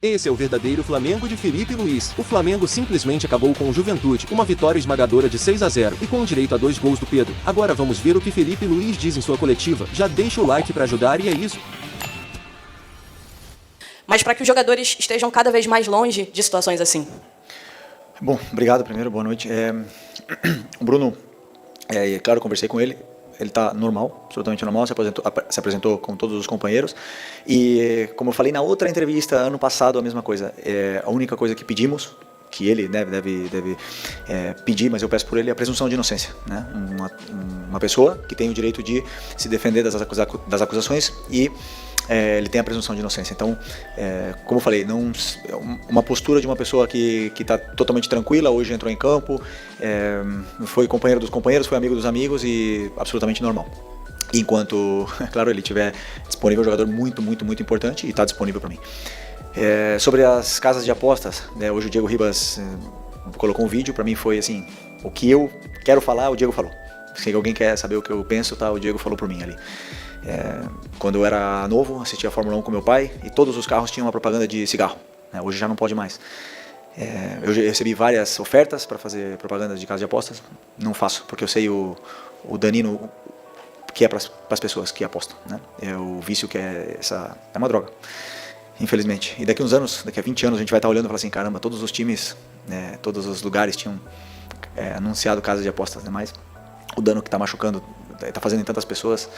Esse é o verdadeiro Flamengo de Felipe Luiz. O Flamengo simplesmente acabou com o Juventude, uma vitória esmagadora de 6-0 e com direito a 2 gols do Pedro. Agora vamos ver o que Felipe Luiz diz em sua coletiva. Já deixa o like para ajudar e é isso. Mas para que os jogadores estejam cada vez mais longe de situações assim. Bom, obrigado primeiro, boa noite. O Bruno, claro, eu conversei com ele. Ele está normal, absolutamente normal, se apresentou com todos os companheiros. E, como eu falei na outra entrevista, ano passado, a mesma coisa. A única coisa que pedimos, que ele deve pedir, mas eu peço por ele, é a presunção de inocência. Né? Uma pessoa que tem o direito de se defender das acusações e ele tem a presunção de inocência. Então, como eu falei, uma postura de uma pessoa que está totalmente tranquila, hoje entrou em campo, foi companheiro dos companheiros, foi amigo dos amigos e absolutamente normal. Enquanto, claro, ele estiver disponível, é um jogador muito, muito, muito importante e está disponível para mim. Sobre as casas de apostas, hoje o Diego Ribas colocou um vídeo, para mim foi assim, o que eu quero falar, o Diego falou. Se alguém quer saber o que eu penso, tá, o Diego falou por mim ali. Quando eu era novo, assistia a Fórmula 1 com meu pai e todos os carros tinham uma propaganda de cigarro. Hoje já não pode mais. Eu recebi várias ofertas para fazer propaganda de casa de apostas. Não faço, porque eu sei o danino que é para as pessoas que apostam. Né? É o vício que é uma droga, infelizmente. E daqui uns anos, daqui a 20 anos, a gente vai estar olhando e falar assim, caramba, todos os times, todos os lugares tinham anunciado casa de apostas, né? Mas o dano que está machucando, está fazendo em tantas pessoas,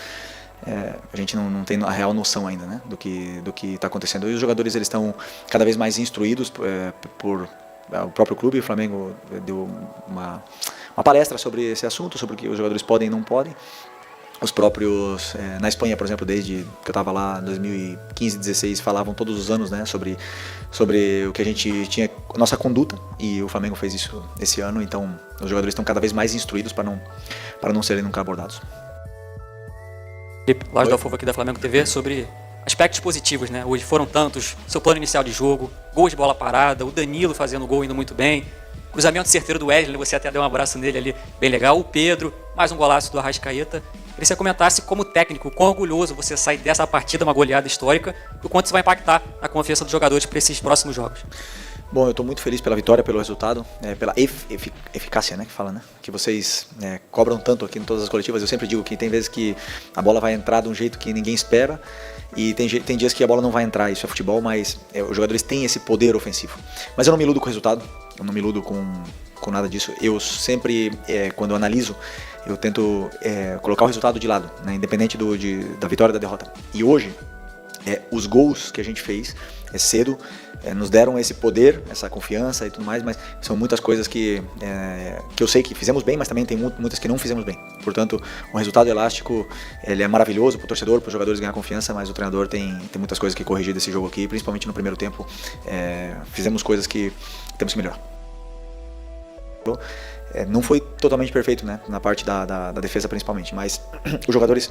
a gente não tem a real noção ainda, né, do que está acontecendo. E os jogadores eles estão cada vez mais instruídos por o próprio clube. O Flamengo deu uma palestra sobre esse assunto, sobre o que os jogadores podem e não podem. Os próprios, na Espanha, por exemplo, desde que eu estava lá em 2015, 2016, falavam todos os anos, né, sobre o que a gente tinha, nossa conduta, e o Flamengo fez isso esse ano. Então os jogadores estão cada vez mais instruídos para não serem nunca abordados. Felipe, Lázaro Dalfova aqui da Flamengo TV, sobre aspectos positivos, né? Hoje foram tantos, seu plano inicial de jogo, gols de bola parada, o Danilo fazendo gol indo muito bem, cruzamento certeiro do Wesley, você até deu um abraço nele ali, bem legal, o Pedro, mais um golaço do Arrascaeta. Queria que você comentasse como técnico, quão orgulhoso você sai dessa partida, uma goleada histórica, e o quanto isso vai impactar na confiança dos jogadores para esses próximos jogos. Bom, eu estou muito feliz pela vitória, pelo resultado, pela eficácia, né, que fala, né? Que vocês cobram tanto aqui em todas as coletivas. Eu sempre digo que tem vezes que a bola vai entrar de um jeito que ninguém espera e tem dias que a bola não vai entrar. Isso é futebol, mas os jogadores têm esse poder ofensivo. Mas eu não me iludo com o resultado, eu não me iludo com nada disso. Eu sempre, quando eu analiso, eu tento colocar o resultado de lado, né, independente da vitória ou da derrota. E hoje, os gols que a gente fez cedo nos deram esse poder, essa confiança e tudo mais, mas são muitas coisas que eu sei que fizemos bem, mas também tem muitas que não fizemos bem. Portanto, um resultado elástico, ele é maravilhoso para o torcedor, para os jogadores ganhar confiança, mas o treinador tem muitas coisas que corrigir desse jogo aqui, principalmente no primeiro tempo. Fizemos coisas que temos que melhorar. Não foi totalmente perfeito, né, na parte da defesa principalmente, mas os jogadores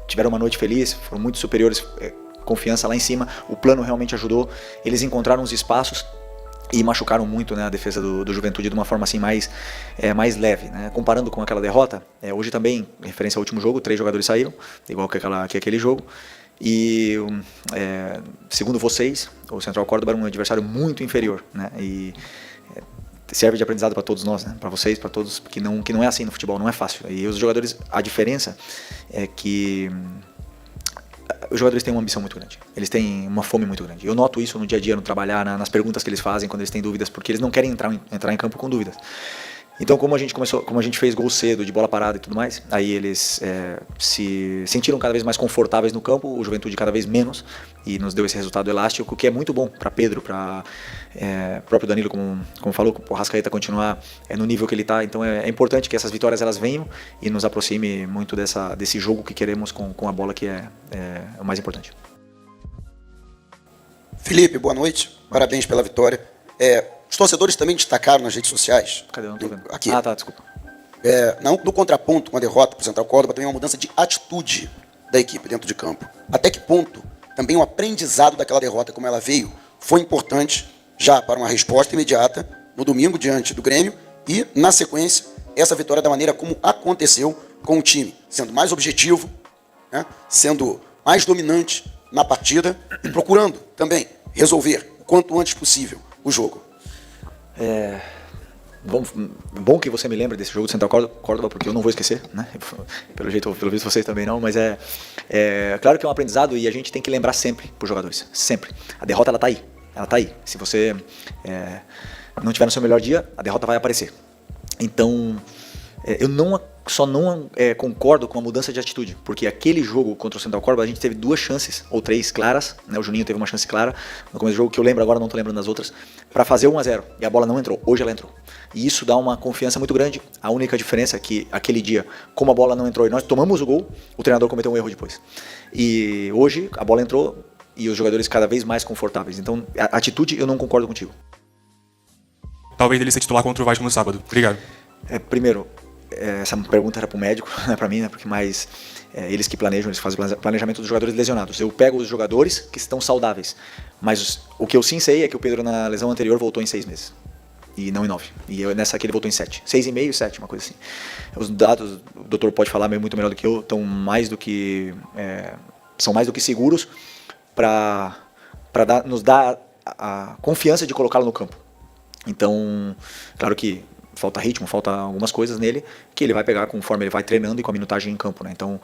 tiveram uma noite feliz, foram muito superiores, confiança lá em cima, o plano realmente ajudou, eles encontraram os espaços e machucaram muito, né, a defesa do Juventude de uma forma assim mais leve, né? Comparando com aquela derrota, hoje também, em referência ao último jogo, 3 jogadores saíram, igual que aquele jogo, e segundo vocês, o Central Córdoba era um adversário muito inferior, né? E serve de aprendizado para todos nós, né? Para vocês, para todos, que não é assim no futebol, não é fácil. E os jogadores, a diferença é que os jogadores têm uma ambição muito grande, eles têm uma fome muito grande. Eu noto isso no dia a dia, no trabalhar, nas perguntas que eles fazem quando eles têm dúvidas, porque eles não querem entrar em campo com dúvidas. Então, como a gente fez gol cedo, de bola parada e tudo mais, aí eles se sentiram cada vez mais confortáveis no campo, o Juventude cada vez menos, e nos deu esse resultado elástico, que é muito bom para Pedro, para próprio Danilo, como falou, o Arrascaeta continuar no nível que ele está. Então é importante que essas vitórias elas venham e nos aproxime muito desse jogo que queremos com a bola, que é o mais importante. Felipe, boa noite, parabéns pela vitória. Os torcedores também destacaram nas redes sociais. Cadê? Eu não tô vendo. Aqui. Ah, tá, desculpa. No contraponto com a derrota para o Central Córdoba, também uma mudança de atitude da equipe dentro de campo. Até que ponto também o aprendizado daquela derrota, como ela veio, foi importante já para uma resposta imediata no domingo diante do Grêmio e, na sequência, essa vitória da maneira como aconteceu com o time, sendo mais objetivo, né, sendo mais dominante na partida e procurando também resolver quanto antes possível o jogo. Bom que você me lembre desse jogo de Central Córdoba, porque eu não vou esquecer, né? Pelo visto vocês também não, mas claro que é um aprendizado e a gente tem que lembrar sempre para os jogadores, sempre. A derrota ela tá aí. Se você não tiver no seu melhor dia, a derrota vai aparecer. Então, eu não concordo com a mudança de atitude, porque aquele jogo contra o Central Córdoba a gente teve 2 chances, ou 3 claras, né? O Juninho teve uma chance clara no começo do jogo, que eu lembro agora, não estou lembrando das outras, para fazer 1-0, e a bola não entrou, hoje ela entrou. E isso dá uma confiança muito grande. A única diferença é que aquele dia, como a bola não entrou e nós tomamos o gol, o treinador cometeu um erro depois. E hoje a bola entrou e os jogadores cada vez mais confortáveis. Então, a atitude eu não concordo contigo. Talvez ele ser titular contra o Vasco no sábado. Obrigado. Primeiro, essa pergunta era para o médico, não é para mim, né? Porque eles que planejam, eles fazem o planejamento dos jogadores lesionados. Eu pego os jogadores que estão saudáveis, mas o que eu sim sei é que o Pedro na lesão anterior voltou em 6 meses. E não em 9. E nessa aqui ele voltou em 7. 6,5 e 7, uma coisa assim. Os dados, o doutor pode falar muito melhor do que eu, são mais do que seguros para nos dar a confiança de colocá-lo no campo. Então, claro que falta ritmo, falta algumas coisas nele que ele vai pegar conforme ele vai treinando e com a minutagem em campo, né? Então,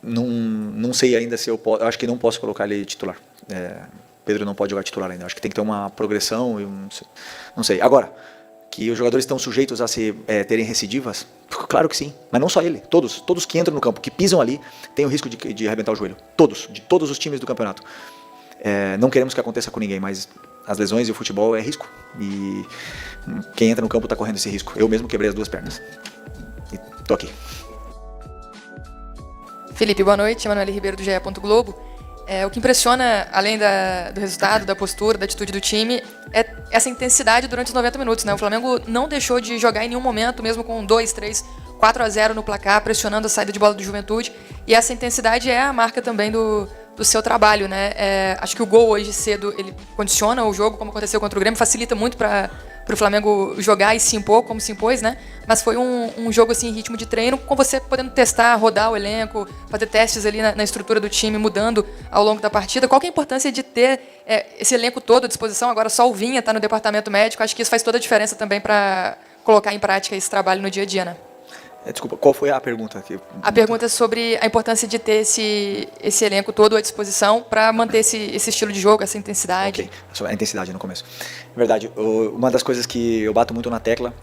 não sei ainda se eu acho que não posso colocar ele titular. Pedro não pode jogar titular ainda. Acho que tem que ter uma progressão. Não sei. Agora, que os jogadores estão sujeitos a terem recidivas? Claro que sim. Mas não só ele. Todos que entram no campo, que pisam ali, têm o risco de arrebentar o joelho. De todos os times do campeonato. Não queremos que aconteça com ninguém, mas as lesões e o futebol é risco. E quem entra no campo está correndo esse risco. Eu mesmo quebrei as 2 pernas. E tô aqui. Felipe, boa noite. Emanuele Ribeiro do GE. Globo. O que impressiona, além do resultado, da postura, da atitude do time, é essa intensidade durante os 90 minutos, né? O Flamengo não deixou de jogar em nenhum momento, mesmo com 2, 3, 4-0 no placar, pressionando a saída de bola do Juventude. E essa intensidade é a marca também do seu trabalho, né? Acho que o gol hoje cedo, ele condiciona o jogo, como aconteceu contra o Grêmio, facilita muito para o Flamengo jogar e se impor, como se impôs, né? Mas foi um jogo assim, em ritmo de treino, com você podendo testar, rodar o elenco, fazer testes ali na estrutura do time, mudando ao longo da partida. Qual que é a importância de ter esse elenco todo à disposição? Agora só o Vinha está no departamento médico, acho que isso faz toda a diferença também para colocar em prática esse trabalho no dia a dia, né? Desculpa, qual foi a pergunta? A pergunta é sobre a importância de ter esse elenco todo à disposição para manter esse estilo de jogo, essa intensidade. Ok, a intensidade no começo. Verdade, uma das coisas que eu bato muito na tecla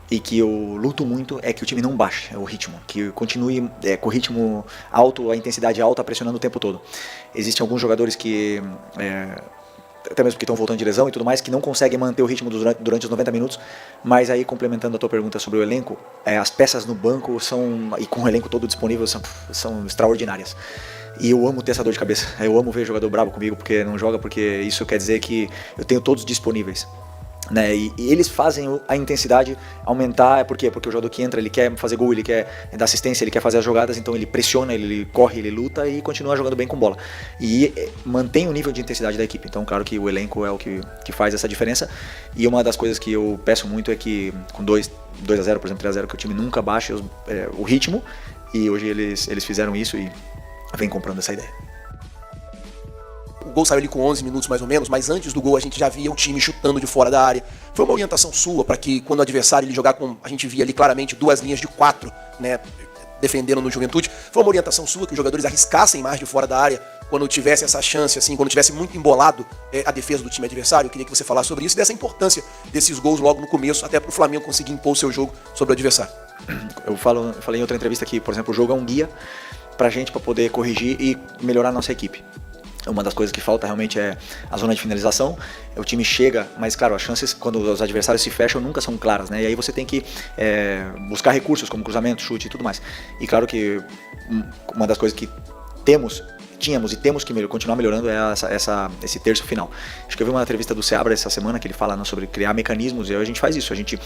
e que eu luto muito é que o time não baixe o ritmo, que continue com o ritmo alto, a intensidade alta, pressionando o tempo todo. Existem alguns jogadores que... até mesmo porque estão voltando de lesão e tudo mais, que não conseguem manter o ritmo durante os 90 minutos, mas aí, complementando a tua pergunta sobre o elenco, as peças no banco e com o elenco todo disponível, são extraordinárias. E eu amo ter essa dor de cabeça, eu amo ver jogador bravo comigo porque não joga, porque isso quer dizer que eu tenho todos disponíveis. Né? E eles fazem a intensidade aumentar. Por quê? Porque o jogador que entra, ele quer fazer gol, ele quer dar assistência, ele quer fazer as jogadas, então ele pressiona, ele corre, ele luta e continua jogando bem com bola. E mantém o nível de intensidade da equipe. Então, claro que o elenco é o que faz essa diferença. E uma das coisas que eu peço muito é que com 2-0, por exemplo, 3-0, que o time nunca baixe o ritmo. E hoje eles fizeram isso e vem comprando essa ideia. O gol saiu ali com 11 minutos mais ou menos, mas antes do gol a gente já via o time chutando de fora da área. Foi uma orientação sua para que quando o adversário ele jogar com... A gente via ali claramente 2 linhas de 4, né, defendendo no Juventude. Foi uma orientação sua que os jogadores arriscassem mais de fora da área quando tivesse essa chance, assim, quando tivesse muito embolado a defesa do time adversário. Eu queria que você falasse sobre isso e dessa importância desses gols logo no começo, até para o Flamengo conseguir impor o seu jogo sobre o adversário. Eu falei em outra entrevista que, por exemplo, o jogo é um guia para a gente para poder corrigir e melhorar a nossa equipe. Uma das coisas que falta realmente é a zona de finalização. O time chega, mas claro, as chances quando os adversários se fecham nunca são claras, né? E aí você tem que buscar recursos como cruzamento, chute e tudo mais. E claro que uma das coisas que tínhamos e temos que continuar melhorando é esse terço final. Acho que eu vi uma entrevista do Seabra essa semana que ele fala sobre criar mecanismos, e a gente faz isso, a gente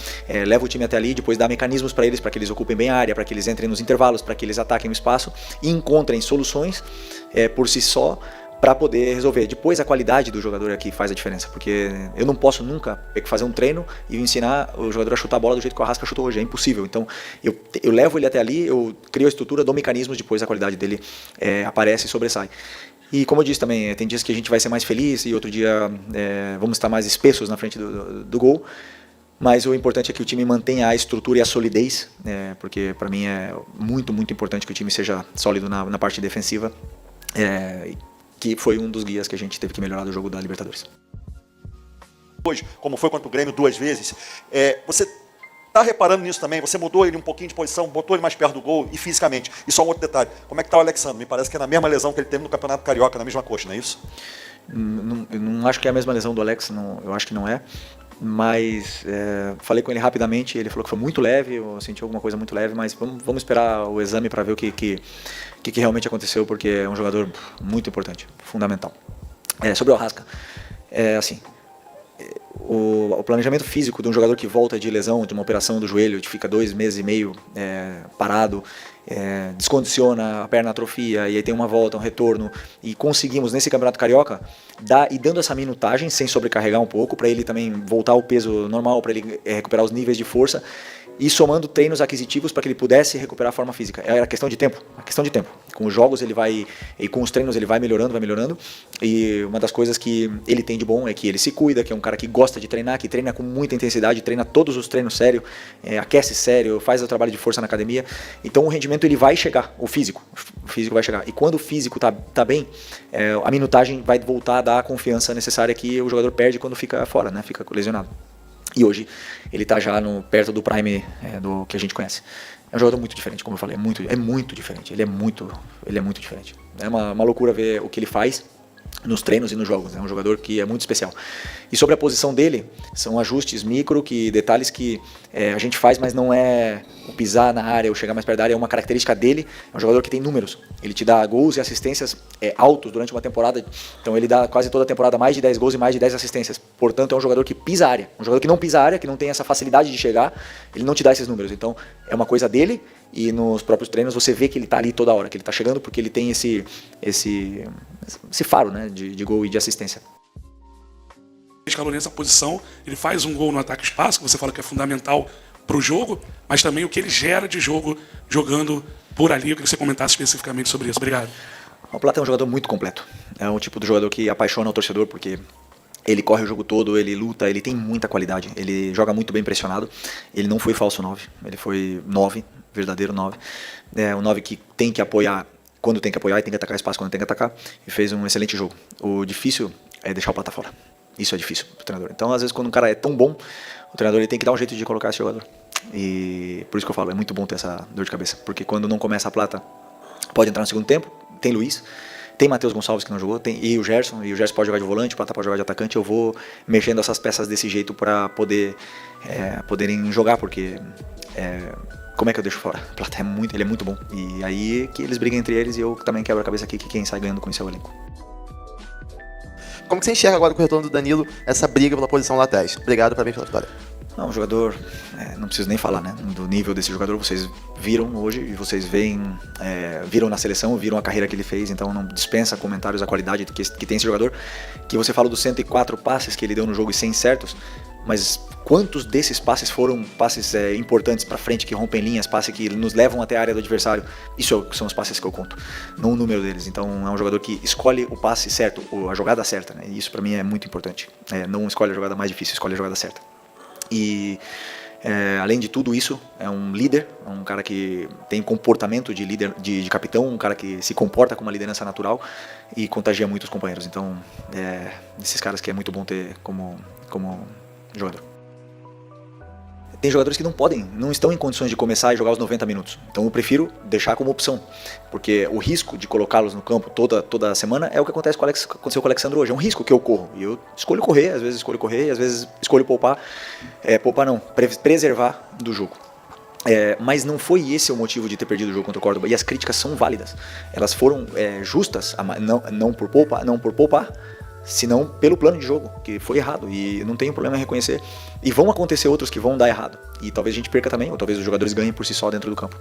leva o time até ali, depois dá mecanismos para que eles ocupem bem a área, para que eles entrem nos intervalos, para que eles ataquem o espaço e encontrem soluções por si só, para poder resolver. Depois a qualidade do jogador aqui faz a diferença, porque eu não posso nunca fazer um treino e ensinar o jogador a chutar a bola do jeito que o Arrasca chutou hoje, é impossível. Então eu levo ele até ali, eu crio a estrutura, dou mecanismos, depois a qualidade dele aparece e sobressai. E como eu disse também, tem dias que a gente vai ser mais feliz e outro dia vamos estar mais espessos na frente do gol. Mas o importante é que o time mantenha a estrutura e a solidez, porque para mim é muito, muito importante que o time seja sólido na parte defensiva, que foi um dos guias que a gente teve que melhorar do jogo da Libertadores. Hoje, como foi contra o Grêmio 2 vezes, você está reparando nisso também? Você mudou ele um pouquinho de posição, botou ele mais perto do gol e fisicamente. E só um outro detalhe, como é que está o Alexandre? Me parece que é na mesma lesão que ele teve no Campeonato Carioca, na mesma coxa, não é isso? Eu não acho que é a mesma lesão do Alex, eu acho que não é. Mas falei com ele rapidamente, ele falou que foi muito leve, eu senti alguma coisa muito leve, mas vamos esperar o exame para ver o que realmente aconteceu, porque é um jogador muito importante, fundamental. Sobre o Arrasca, assim, o planejamento físico de um jogador que volta de lesão, de uma operação do joelho, que fica 2 meses e meio parado, descondiciona, a perna atrofia, e aí tem uma volta, um retorno, e conseguimos nesse Campeonato Carioca dando essa minutagem sem sobrecarregar um pouco, para ele também voltar ao peso normal, para ele recuperar os níveis de força, e somando treinos aquisitivos para que ele pudesse recuperar a forma física. Era questão de tempo, Com os jogos ele vai, e com os treinos ele vai melhorando, e uma das coisas que ele tem de bom é que ele se cuida, que é um cara que gosta de treinar, que treina com muita intensidade, treina todos os treinos sério, aquece sério, faz o trabalho de força na academia, então o rendimento ele vai chegar, o físico vai chegar, e quando o físico tá bem, a minutagem vai voltar a dar a confiança necessária que o jogador perde quando fica fora, né? Fica lesionado. E hoje ele está já perto do prime do que a gente conhece. É um jogador muito diferente, como eu falei, é muito diferente. Ele é muito diferente. É uma loucura ver o que ele faz nos treinos e nos jogos. É um jogador que é muito especial. E sobre a posição dele, são ajustes micro, detalhes que a gente faz, mas não é o pisar na área ou chegar mais perto da área, é uma característica dele. É um jogador que tem números. Ele te dá gols e assistências altos durante uma temporada. Então ele dá quase toda a temporada mais de 10 gols e mais de 10 assistências. Portanto, é um jogador que pisa a área. Um jogador que não pisa a área, que não tem essa facilidade de chegar, ele não te dá esses números. Então, é uma coisa dele, e nos próprios treinos você vê que ele está ali toda hora, que ele está chegando porque ele tem esse faro, né, de gol e de assistência. Escalou nessa posição, ele faz um gol no ataque espaço, que você fala que é fundamental para o jogo, mas também o que ele gera de jogo jogando por ali. Eu queria que você comentasse especificamente sobre isso. Obrigado. O Plata é um jogador muito completo. É um tipo de jogador que apaixona o torcedor, porque ele corre o jogo todo, ele luta, ele tem muita qualidade, ele joga muito bem pressionado. Ele não foi falso 9, ele foi 9, verdadeiro 9. É um 9 que tem que apoiar quando tem que apoiar e tem que atacar espaço quando tem que atacar, e fez um excelente jogo. O difícil é deixar o Plata fora. Isso é difícil pro treinador. Então, às vezes, quando um cara é tão bom, o treinador ele tem que dar um jeito de colocar esse jogador. E por isso que eu falo, é muito bom ter essa dor de cabeça, porque quando não começa a Plata, pode entrar no segundo tempo, tem Luiz, tem Matheus Gonçalves que não jogou, e o Gerson pode jogar de volante, o Plata pode jogar de atacante. Eu vou mexendo essas peças desse jeito para poderem jogar, porque como é que eu deixo fora? O Plata ele é muito bom, e aí que eles brigam entre eles, e eu também quebro a cabeça aqui que quem sai ganhando com isso é o elenco. Como que você enxerga agora com o retorno do Danilo essa briga pela posição lá atrás? Obrigado, parabéns pela vitória. Não, um jogador, não preciso nem falar, né? Do nível desse jogador, vocês viram hoje e vocês viram na seleção, viram a carreira que ele fez, então não dispensa comentários a qualidade que tem esse jogador. Que você fala dos 104 passes que ele deu no jogo e 100 certos, mas quantos desses passes foram passes importantes para frente, que rompem linhas, passes que nos levam até a área do adversário? Isso são os passes que eu conto, não o número deles. Então é um jogador que escolhe o passe certo, a jogada certa, né? E isso para mim é muito importante. Não escolhe a jogada mais difícil, escolhe a jogada certa. E além de tudo isso, é um líder, é um cara que tem comportamento de líder, de capitão, um cara que se comporta com uma liderança natural e contagia muito os companheiros. Então, desses caras que é muito bom ter como jogador. Tem jogadores que não estão em condições de começar a jogar os 90 minutos. Então eu prefiro deixar como opção, porque o risco de colocá-los no campo toda semana é o que aconteceu com o Alexandre hoje. É um risco que eu corro, e eu escolho correr, às vezes escolho poupar. Poupar não, preservar do jogo. Mas não foi esse o motivo de ter perdido o jogo contra o Córdoba, e as críticas são válidas. Elas foram justas, não por poupar, senão pelo plano de jogo, que foi errado, e não tenho problema em reconhecer. E vão acontecer outros que vão dar errado, e talvez a gente perca também, ou talvez os jogadores ganhem por si só dentro do campo.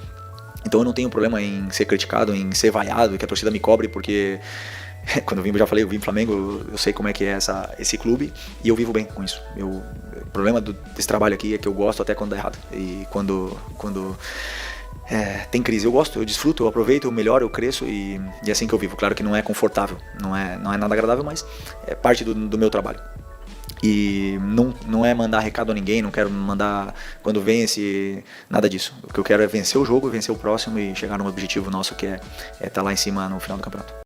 Então eu não tenho problema em ser criticado, em ser vaiado, que a torcida me cobre, porque quando eu já falei, eu vim pro Flamengo, eu sei como é que é esse clube, e eu vivo bem com isso. O problema desse trabalho aqui é que eu gosto até quando dá errado, e quando tem crise. Eu gosto, eu desfruto, eu aproveito, eu melhoro, eu cresço e é assim que eu vivo. Claro que não é confortável, não é nada agradável, mas é parte do meu trabalho. E não é mandar recado a ninguém, não quero mandar quando vence, nada disso. O que eu quero é vencer o jogo, vencer o próximo e chegar num objetivo nosso que é estar lá em cima no final do campeonato.